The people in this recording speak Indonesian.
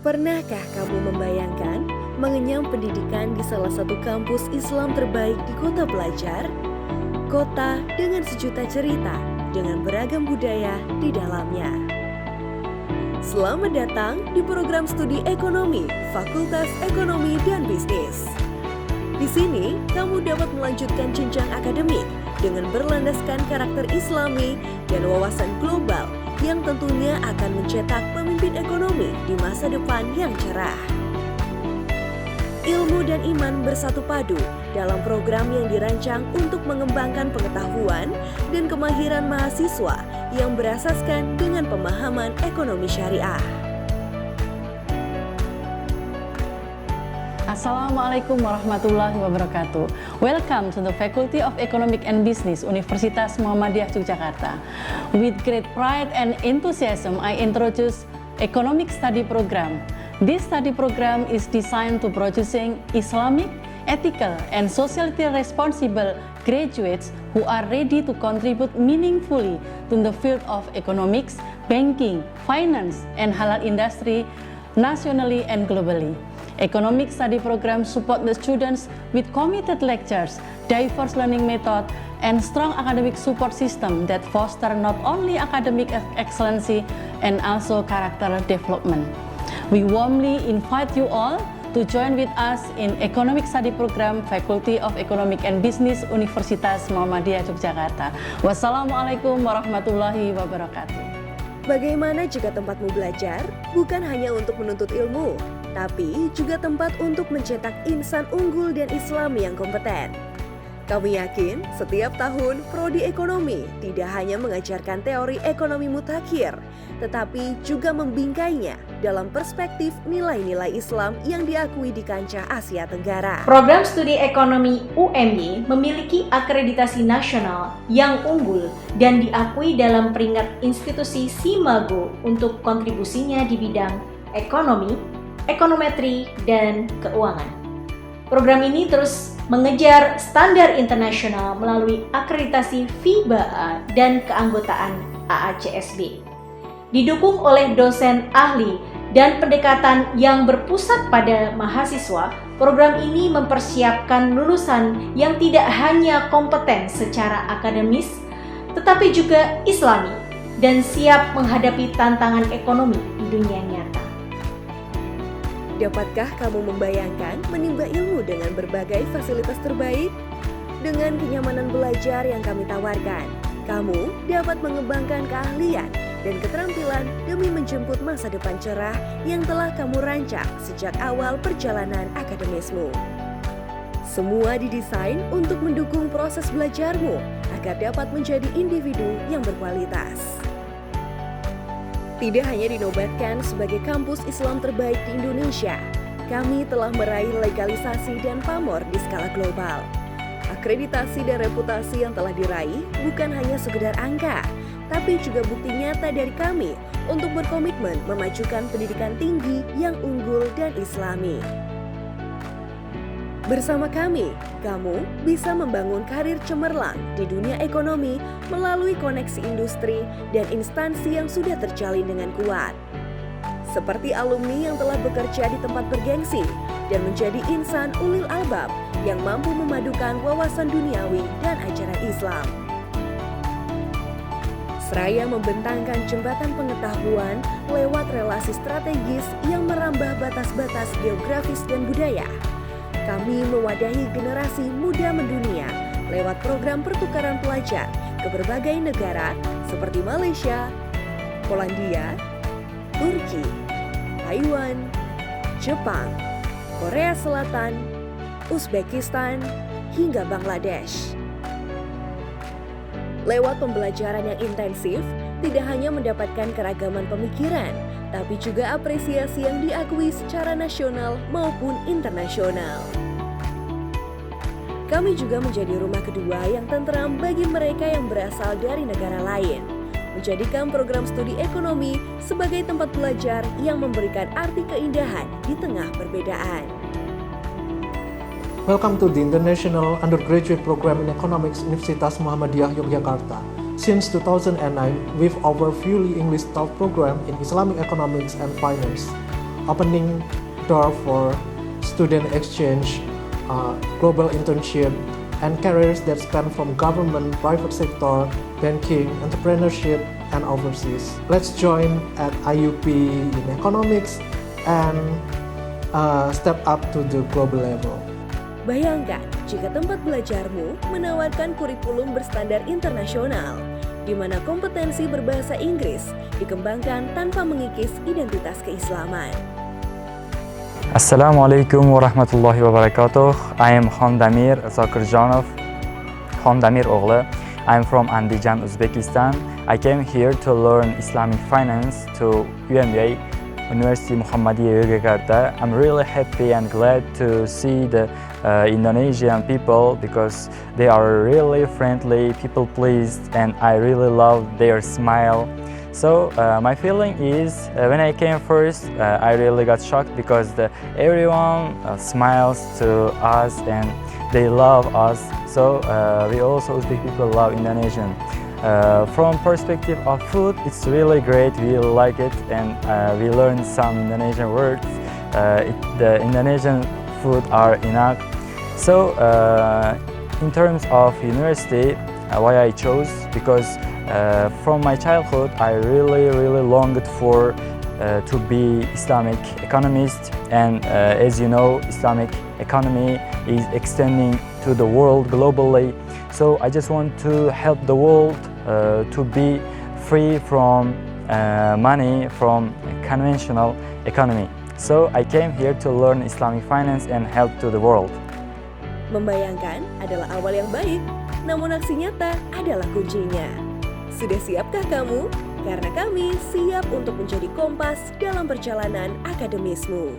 Pernahkah kamu membayangkan mengenyam pendidikan di salah satu kampus Islam terbaik di kota pelajar? Kota dengan sejuta cerita, dengan beragam budaya di dalamnya. Selamat datang di program studi ekonomi, Fakultas Ekonomi dan Bisnis. Di sini, kamu dapat melanjutkan jenjang akademik dengan berlandaskan karakter Islami dan wawasan global yang tentunya akan mencetak pemimpin ekonomi di masa depan yang cerah. Ilmu dan iman bersatu padu dalam program yang dirancang untuk mengembangkan pengetahuan dan kemahiran mahasiswa yang berasaskan dengan pemahaman ekonomi syariah. Assalamualaikum warahmatullahi wabarakatuh. Welcome to the Faculty of Economic and Business, Universitas Muhammadiyah Yogyakarta. With great pride and enthusiasm, I introduce Economic Study Program. This study program is designed to producing Islamic, ethical, and socially responsible graduates who are ready to contribute meaningfully to the field of economics, banking, finance, and halal industry nationally and globally. Economic study program support the students with committed lectures, diverse learning method, and strong academic support system that foster not only academic excellency and also character development. We warmly invite you all to join with us in Economic Study Program Faculty of Economic and Business Universitas Muhammadiyah Yogyakarta. Wassalamualaikum warahmatullahi wabarakatuh. Bagaimana jika tempatmu belajar bukan hanya untuk menuntut ilmu, tapi juga tempat untuk mencetak insan unggul dan Islam yang kompeten? Kami yakin setiap tahun Prodi Ekonomi tidak hanya mengajarkan teori ekonomi mutakhir, tetapi juga membingkainya dalam perspektif nilai-nilai Islam yang diakui di kancah Asia Tenggara. Program studi ekonomi UMY memiliki akreditasi nasional yang unggul dan diakui dalam peringkat institusi Simago untuk kontribusinya di bidang ekonomi, ekonometri, dan keuangan. Program ini terus mengejar standar internasional melalui akreditasi FIBA dan keanggotaan AACSB. Didukung oleh dosen ahli dan pendekatan yang berpusat pada mahasiswa, program ini mempersiapkan lulusan yang tidak hanya kompeten secara akademis, tetapi juga Islami dan siap menghadapi tantangan ekonomi di dunia nyata. Dapatkah kamu membayangkan menimba ilmu dengan berbagai fasilitas terbaik? Dengan kenyamanan belajar yang kami tawarkan, kamu dapat mengembangkan keahlian dan keterampilan demi menjemput masa depan cerah yang telah kamu rancang sejak awal perjalanan akademismu. Semua didesain untuk mendukung proses belajarmu agar dapat menjadi individu yang berkualitas. Tidak hanya dinobatkan sebagai kampus Islam terbaik di Indonesia, kami telah meraih legalisasi dan pamor di skala global. Akreditasi dan reputasi yang telah diraih bukan hanya sekedar angka, tapi juga bukti nyata dari kami untuk berkomitmen memajukan pendidikan tinggi yang unggul dan Islami. Bersama kami, kamu bisa membangun karir cemerlang di dunia ekonomi melalui koneksi industri dan instansi yang sudah terjalin dengan kuat. Seperti alumni yang telah bekerja di tempat bergengsi dan menjadi insan ulil albab yang mampu memadukan wawasan duniawi dan ajaran Islam. Seraya membentangkan jembatan pengetahuan lewat relasi strategis yang merambah batas-batas geografis dan budaya, kami mewadahi generasi muda mendunia lewat program pertukaran pelajar ke berbagai negara seperti Malaysia, Polandia, Turki, Taiwan, Jepang, Korea Selatan, Uzbekistan, hingga Bangladesh. Lewat pembelajaran yang intensif, tidak hanya mendapatkan keragaman pemikiran, tapi juga apresiasi yang diakui secara nasional maupun internasional. Kami juga menjadi rumah kedua yang tenteram bagi mereka yang berasal dari negara lain, menjadikan program studi ekonomi sebagai tempat belajar yang memberikan arti keindahan di tengah perbedaan. Welcome to the International Undergraduate Program in Economics Universitas Muhammadiyah Yogyakarta. Since 2009, we've offered fully English taught program in Islamic economics and finance. opening door for student exchange, global internship, and careers that span from government, private sector, banking, entrepreneurship, and overseas. Let's join at IUP in economics and step up to the global level. Bayangkan jika tempat belajarmu menawarkan kurikulum berstandar internasional, di mana kompetensi berbahasa Inggris dikembangkan tanpa mengikis identitas keislaman. Assalamualaikum warahmatullahi wabarakatuh. I am Xondamir Zokirjanov, Xondamir Oğlu. I am from Andijan, Uzbekistan. I came here to learn Islamic finance to UMA, University Muhammadiyah Yogyakarta. I'm really happy and glad to see the Indonesian people because they are really friendly, people pleased, and I really love their smile. So my feeling is when I came first, I really got shocked because everyone smiles to us and they love us. So we also Uzbek people love Indonesian. From perspective of food, it's really great. We like it, and we learned some Indonesian words. The Indonesian food are enough. So in terms of university, why I chose because from my childhood I really longed for to be Islamic economist, and as you know, Islamic economy is extending to the world globally. So I just want to help the world to be free from money from conventional economy. So I came here to learn Islamic finance and help to the world. Membayangkan adalah awal yang baik, namun aksi nyata adalah kuncinya. Sudah siapkah kamu? Karena kami siap untuk menjadi kompas dalam perjalanan akademismu.